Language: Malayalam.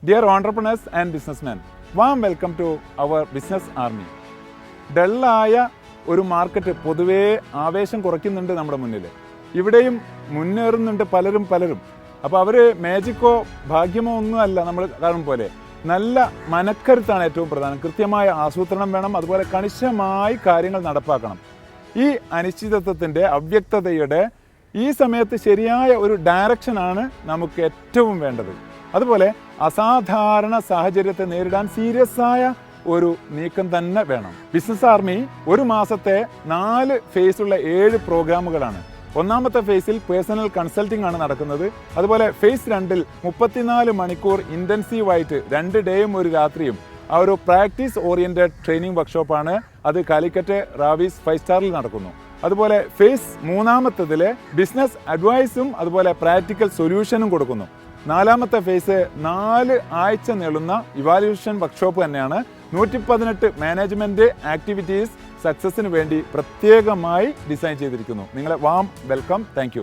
Dear entrepreneurs and businessmen, warm welcome to our business army. ഡള്ളായ ഒരു മാർക്കറ്റ് പൊതുവേ ആവേശം കുറയ്ക്കുന്നുണ്ട് നമ്മുടെ മുന്നിൽ. ഇവിടെയും മുന്നേറുന്നുണ്ട് പലരും. അപ്പോൾ അവർ മാജിക്കോ ഭാഗ്യമോ ഒന്നുമല്ല നമ്മൾ കാണും പോലെ. നല്ല മനക്കരുത്താണ് ഏറ്റവും പ്രധാനം. കൃത്യമായ ആസൂത്രണം വേണം, അതുപോലെ കണിശമായി കാര്യങ്ങൾ നടപ്പാക്കണം. ഈ അനിശ്ചിതത്വത്തിൻ്റെ അവ്യക്തതയുടെ ഈ സമയത്ത് ശരിയായ ഒരു ഡയറക്ഷനാണ് നമുക്ക് ഏറ്റവും വേണ്ടത്. അതുപോലെ അസാധാരണ സാഹചര്യത്തെ നേരിടാൻ സീരിയസ് ആയ ഒരു നീക്കം തന്നെ വേണം. ബിസിനസ് ആർമി ഒരു മാസത്തെ 4 ഫേസുള്ള 7 പ്രോഗ്രാമുകളാണ്. ഒന്നാമത്തെ ഫേസിൽ പേഴ്സണൽ കൺസൾട്ടിംഗ് ആണ് നടക്കുന്നത്. അതുപോലെ ഫേസ് 2-ൽ 34 മണിക്കൂർ ഇൻറ്റൻസീവായിട്ട് 2 ഡേയും 1 രാത്രിയും ആ ഒരു പ്രാക്ടീസ് ഓറിയൻറ്റഡ് ട്രെയിനിങ് വർക്ക്ഷോപ്പാണ്. അത് കാലിക്കറ്റ് റാവീസ് 5 സ്റ്റാറിൽ നടക്കുന്നു. അതുപോലെ ഫേസ് 3-ൽ ബിസിനസ് അഡ്വൈസും അതുപോലെ പ്രാക്ടിക്കൽ സൊല്യൂഷനും കൊടുക്കുന്നു. 4-ാമത്തെ ഫേസ് 4 ആഴ്ച നീളുന്ന ഇവാലുവേഷൻ വർക്ക്ഷോപ്പ് തന്നെയാണ്. 118 മാനേജ്മെൻറ്റ് ആക്ടിവിറ്റീസ് സക്സസിന് വേണ്ടി പ്രത്യേകമായി ഡിസൈൻ ചെയ്തിരിക്കുന്നു. നിങ്ങളെ വാം വെൽക്കം. താങ്ക്